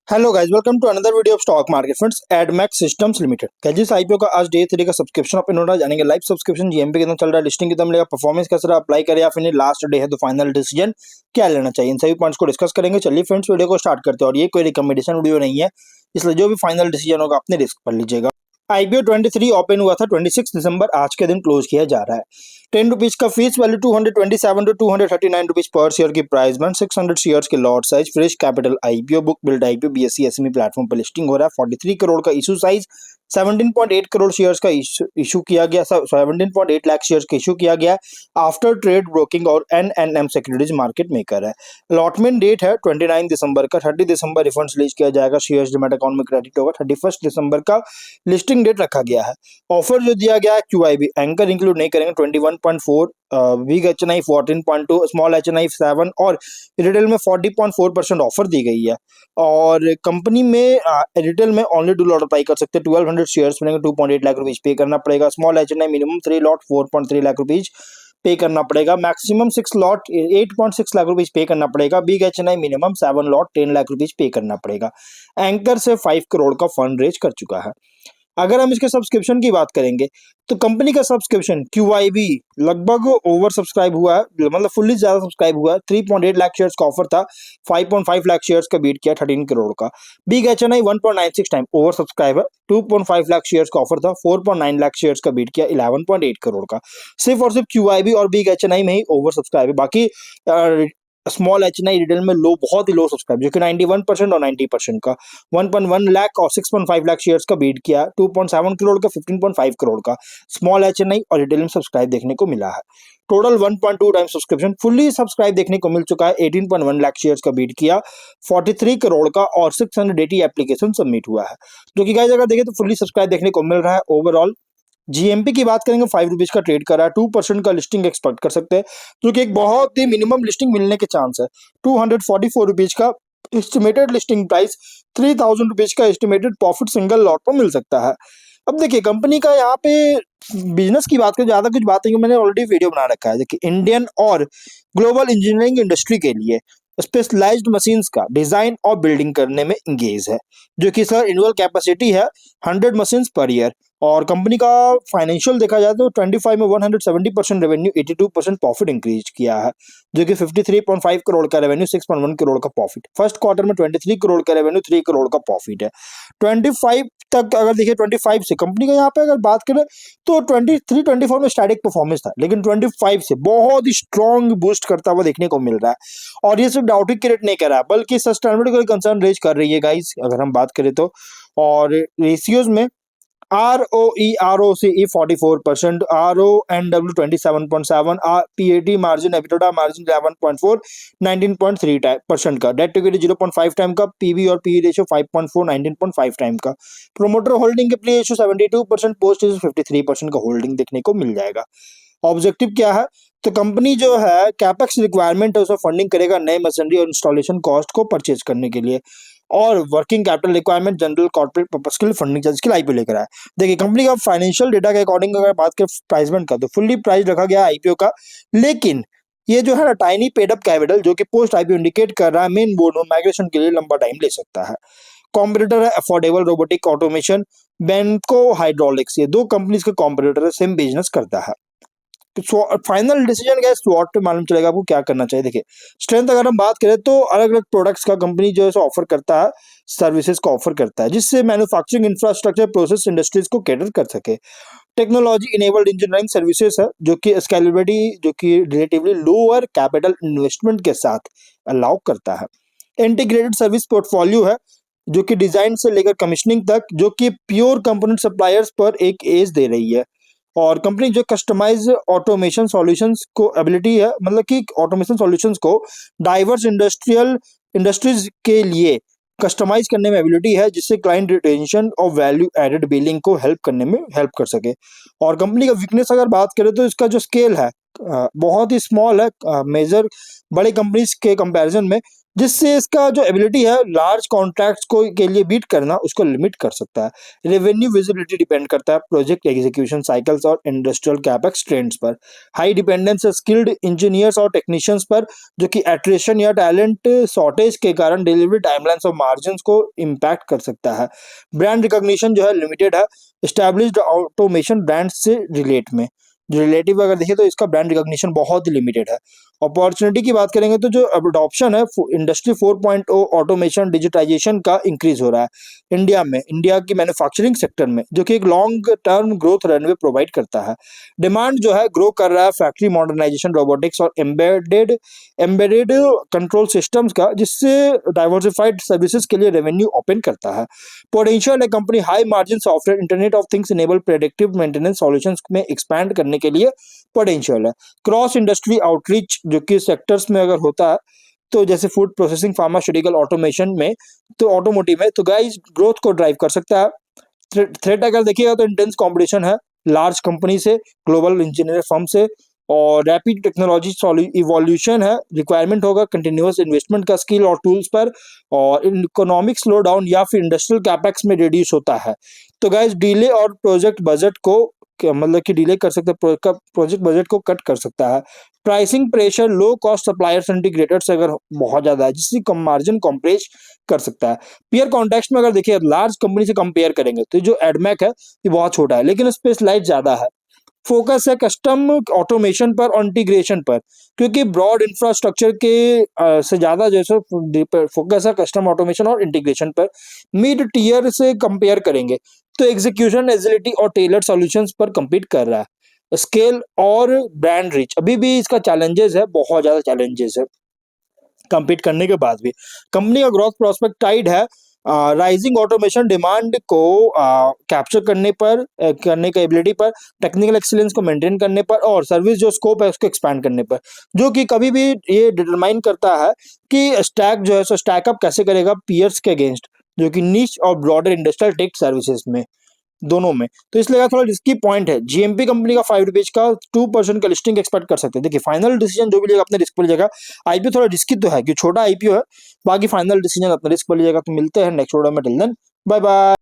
Hello guys, welcome to another video of stock market friends. Admax Systems Limited कैजिस IPO का आज day 3 का subscription अपन होना जानेंगे। लाइव सब्सक्रिप्शन जीएमपी कितना चल रहा है, लिस्टिंग कितना मिलेगा, परफॉर्मेंस कैसा रहा, अप्लाई करें या फिर लास्ट डे है तो फाइनल डिसीजन क्या लेना चाहिए, इन सभी पॉइंट्स को डिस्कस करेंगे। चलिए फ्रेंड्स, वीडियो को स्टार्ट करते हैं। और ये कोई रिकमेंडेशन वीडियो नहीं है, इसलिए जो भी फाइनल डिसीजन होगा अपने रिस्क पर लीजिएगा। आईपीओ 23 ओपन हुआ था 26 दिसंबर, आज के दिन क्लोज किया जा रहा है। 10 रुपीज का फीस वैल्यू, 227 टू 239 रुपीज पर शेयर की प्राइस बैंड, 600 शेयर्स के lot size, fresh capital IPO, book build IPO, BSE SME platform पर लिस्टिंग हो रहा है। 43 करोड़ का इशू साइज, 17.8 करोड़ शेयर्स का इशू किया गया, 17.8 लाख शेयर्स का इशू किया गया। आफ्टर ट्रेड ब्रोकिंग और एनएनएम सिक्योरिटीज मार्केट मेकर है। अलॉटमेंट डेट है 29 दिसंबर का, 30 दिसंबर रिफंड्स रिलीज किया जाएगा, शेयर्स डिमैट अकाउंट में क्रेडिट होगा। 31 दिसंबर का लिस्टिंग डेट रखा गया है। ऑफर जो दिया गया है क्यूआईबी एंकर इंक्लूड नहीं करेंगे, 21.4, बिग एचएनआई 14.2, स्मॉल एचएनआई 7 और रिटेल में 40.4% ऑफर दी गई है। और कंपनी में रिटेल में ओनली 2 लॉट अप्लाई कर सकते हैं, 1200 शेयर्स मिलेंगे, 2.8 लाख रुपीज पे करना पड़ेगा। Small HNI minimum 3 lot 4.3 lakh rupees पे करना पड़ेगा। मैक्सिमम 6 लॉट 8.6 लाख रुपीज पे करना पड़ेगा। Big HNI minimum 7 lot 10 lakh rupees पे करना पड़ेगा। एंकर से 5 करोड़ का फंड रेज कर चुका है। अगर हम इसके सब्सक्रिप्शन की बात करेंगे तो कंपनी का सब्सक्रिप्शन क्यूआईबी लगभग ओवर सब्सक्राइब हुआ है, मतलब फुल्ली ज्यादा सब्सक्राइब हुआ है। 3.8 लाख शेयर्स का ऑफर था, 5.5 लाख शेयर्स का बीट किया, 13 करोड़ का। Big HNI 1.96 time over subscribe है, 2.5 लाख शेयर्स का ऑफर था, 4.9 लाख शेयर्स का बीट किया, 11.8 करोड़ का। सिर्फ और सिर्फ क्यूआईबी और बिग एचएनआई में ही ओवर सब्सक्राइब है। बाकी स्मॉल एचएनआई रिटेल में लो, बहुत ही लो सब्सक्राइब, जो कि 91% और 90% का। 1.1 लाख और 6.5 लाख शेयर्स का बीट किया, 2.7 करोड़ का, 15.5 करोड़ का स्मॉल एचएनआई और रिटेल में सब्सक्राइब देखने को मिला है। Total 1.2 time subscription fully subscribe देखने को मिल चुका है। 18.1 लाख शेयर्स का बीट किया, 43 करोड़ का और 680 एप्लीकेशन सबमिट हुआ है, जो कि गाइस अगर देखें तो फुल्ली सब्सक्राइब देखने को मिल रहा है। ओवरऑल जीएमपी की बात करेंगे, 5 रुपीज का ट्रेड कर रहा है, 2% का लिस्टिंग एक्सपेक्ट कर सकते हैं, जो कि एक बहुत ही मिनिमम लिस्टिंग मिलने के चांस है। 244 रुपीज का एस्टिमेटेड लिस्टिंग प्राइस, 3000 रुपीज का एस्टिमेटेड प्रॉफिट सिंगल लॉट पर मिल सकता है। अब देखिए कंपनी का यहाँ पे बिजनेस की बात करें, ज्यादा कुछ बात नहीं, मैंने ऑलरेडी वीडियो बना रखा है। देखिए इंडियन और ग्लोबल इंजीनियरिंग इंडस्ट्री के लिए स्पेशलाइज्ड मशीन्स का डिजाइन और बिल्डिंग करने में इंगेज है, जो कि सर एनुअल कैपेसिटी है 100 मशीन्स पर ईयर। और कंपनी का फाइनेंशियल देखा जाए तो 25 में 170% रेवेन्यू, 82% प्रॉफिट इंक्रीज किया है, जो कि 53.5 करोड़ का रेवेन्यू, 6.1 करोड़ का प्रॉफिट। फर्स्ट क्वार्टर में 23 करोड़ का रेवेन्यू, 3 करोड़ का प्रॉफिट है। 25 तक अगर देखिए, 25 से कंपनी का यहाँ पे अगर बात करें तो 23-24 में स्टैटिक परफॉर्मेंस था, लेकिन 25 से बहुत ही स्ट्रॉन्ग बूस्ट करता हुआ देखने को मिल रहा है। और ये सिर्फ डाउटिंग क्रिएट नहीं कर रहा है, बल्कि सस्टेनेबिलिटी का कंसर्न रेज कर रही है गाइस, अगर हम बात करें तो। और रेशियोज में ROE ROCE 44%, RONW 27.7, PAT margin, EBITDA margin 11.4, 19.3% का, डेट टू इक्विटी 0.5 टाइम का, PB और PE रेशियो 5.4, 19.5 टाइम का। प्रोमोटर होल्डिंग के प्ले रेशियो 72%, पोस्ट 53% का होल्डिंग देखने को मिल जाएगा। ऑब्जेक्टिव क्या है, तो कंपनी जो है कैपेक्स रिक्वायरमेंट है उसमें फंडिंग करेगा नए मशीनरी और इंस्टॉलेशन कॉस्ट को परचेज करने के लिए, और working capital requirement general corporate purpose के लिए फंडिंग चार्ज के लिए आईपीओ लेकर आया। देखिए कंपनी का फाइनेंशियल डेटा के अकॉर्डिंग अगर बात करें प्राइस बैंड का, तो फुल्ली प्राइस रखा गया आईपीओ का, लेकिन ये जो है ना टाइनी पेड अप कैपिटल, जो कि पोस्ट आईपीओ इंडिकेट कर रहा है मेन बोर्ड में माइग्रेशन के लिए लंबा टाइम ले सकता है। कॉम्पिटिटर है अफोर्डेबल रोबोटिक ऑटोमेशन, बेंको हाइड्रोलिक्स, ये 2 कंपनीज के कॉम्पिटिटर है, सेम बिजनेस करता है। तो फाइनल डिसीजन गया स्वॉट पे मालूम चलेगा आपको क्या करना चाहिए। देखिए स्ट्रेंथ अगर हम बात करें तो अलग अलग प्रोडक्ट्स का कंपनी जो है ऑफर करता है, सर्विसेज को ऑफर करता है, जिससे मैन्युफैक्चरिंग इंफ्रास्ट्रक्चर प्रोसेस इंडस्ट्रीज को कैटर कर सके। टेक्नोलॉजी इनेबल्ड इंजीनियरिंग सर्विसेज है, जो कि स्केलेबिलिटी, जो कि रिलेटिवली लोअर कैपिटल इन्वेस्टमेंट के साथ अलाउ करता है। इंटीग्रेटेड सर्विस पोर्टफोलियो है, जो कि डिजाइन से लेकर कमीशनिंग तक, जो कि प्योर कंपोनेंट सप्लायर्स पर एक एज दे रही है। और कंपनी जो कस्टमाइज ऑटोमेशन सॉल्यूशंस को एबिलिटी है, मतलब कि ऑटोमेशन सॉल्यूशंस को डाइवर्स इंडस्ट्रीज के लिए कस्टमाइज करने में एबिलिटी है, जिससे क्लाइंट रिटेंशन और वैल्यू एडेड बिलिंग को हेल्प करने में हेल्प कर सके। और कंपनी का वीकनेस अगर बात करें तो इसका जो स्केल है बहुत ही स्मॉल है, मेजर बड़े कंपनीज के कंपैरिजन में, जिससे इसका जो एबिलिटी है लार्ज कॉन्ट्रैक्ट्स को के लिए बीट करना उसको लिमिट कर सकता है। रेवेन्यू विजिबिलिटी डिपेंड करता है प्रोजेक्ट एग्जीक्यूशन साइकिल्स और इंडस्ट्रियल कैपेक्स ट्रेंड्स पर। हाई डिपेंडेंस है स्किल्ड इंजीनियर्स और टेक्नीशियंस पर, जो कि एट्रिशन या टैलेंट शॉर्टेज के कारण डिलीवरी टाइमलाइंस और मार्जिन को इम्पैक्ट कर सकता है। ब्रांड रिकॉग्निशन जो है लिमिटेड है एस्टैब्लिश्ड ऑटोमेशन ब्रांड से रिलेट में। जो रिलेटिव अगर देखें तो इसका ब्रांड रिकॉग्निशन बहुत ही लिमिटेड है। अपॉर्चुनिटी की बात करेंगे तो जो अडॉप्शन है इंडस्ट्री 4.0 ऑटोमेशन डिजिटाइजेशन का इंक्रीज हो रहा है इंडिया की मैन्युफैक्चरिंग सेक्टर में, जो कि एक long term growth runway provide करता है। डिमांड जो है ग्रो कर रहा है फैक्ट्री मॉडर्नाइजेशन, रोबोटिक्स और एम्बेडेड कंट्रोल सिस्टम्स का, जिससे डाइवर्सिफाइड सर्विसेज के लिए रेवेन्यू ओपन करता है। पोटेंशियल है company high margin software internet of things enable predictive maintenance solutions में एक्सपैंड करने के लिए पोटेंशियल है। क्रॉस इंडस्ट्री आउटरीच जो कि सेक्टर्स में अगर होता है तो जैसे फूड प्रोसेसिंग, फार्मास्यूटिकल, ऑटोमेशन में, तो ऑटोमोटिव में, तो गाइस ग्रोथ को ड्राइव कर सकता है। थ्रेट अगर देखिएगा तो इंटेंस कंपटीशन है लार्ज कंपनी से, ग्लोबल इंजीनियर फर्म से, और रैपिड टेक्नोलॉजी इवोल्यूशन है। रिक्वायरमेंट होगा कंटिन्यूअस इन्वेस्टमेंट का स्किल और टूल्स पर, और इकोनॉमिक स्लो डाउन या फिर इंडस्ट्रियल कैपेक्स में रिड्यूस होता है। तो गाइस डिले और प्रोजेक्ट बजट को मतलब कि डिले कर सकता है, प्रोजेक्ट बजट को कट कर सकता है। Pricing pressure low cost suppliers integrators अगर बहुत ज्यादा है, जिससे कम मार्जिन कॉम्प्रेस कर सकता है। पीयर कॉन्टेक्स्ट में अगर देखिए लार्ज कंपनी से कंपेयर करेंगे तो जो एडमैक है ये बहुत छोटा है, लेकिन स्पेशलाइज ज्यादा है। फोकस है कस्टम ऑटोमेशन पर और इंटीग्रेशन पर, क्योंकि ब्रॉड इंफ्रास्ट्रक्चर के से ज्यादा जैसे फोकस है कस्टम ऑटोमेशन और इंटीग्रेशन पर। मिड टीयर से कंपेयर करेंगे तो एग्जीक्यूशन एजिलिटी और टेलर सॉल्यूशंस पर compete कर रहा है। स्केल और ब्रांड रीच अभी भी इसका चैलेंजेस है, बहुत ज्यादा चैलेंजेस है compete करने के बाद भी। कंपनी का ग्रोथ प्रोस्पेक्ट टाइड है राइजिंग ऑटोमेशन डिमांड को कैप्चर करने का एबिलिटी पर, टेक्निकल एक्सीलेंस को मेंटेन करने पर, और सर्विस जो स्कोप है उसको एक्सपैंड करने पर, जो कि कभी भी ये डिटरमाइन करता है कि स्टैक जो है सो स्टैकअप कैसे करेगा पीयर्स के अगेंस्ट, जो कि नीच और ब्रॉडर इंडस्ट्रियल टेक सर्विसेज में, दोनों में। तो इसलिए थोड़ा रिस्की पॉइंट है। जीएमपी कंपनी का 5 रुपीज का 2% का लिस्टिंग एक्सपेक्ट कर सकते हैं। देखिए फाइनल डिसीजन जो भी लेगा अपने रिस्क पर लीजिएगा। आईपीओ थोड़ा रिस्की तो है कि छोटा आईपीओ है, बाकी फाइनल डिसीजन अपने रिस्क पर लीजिएगा। तो मिलते हैं नेक्स्ट वीडियो में, टिल देन बाय बाय।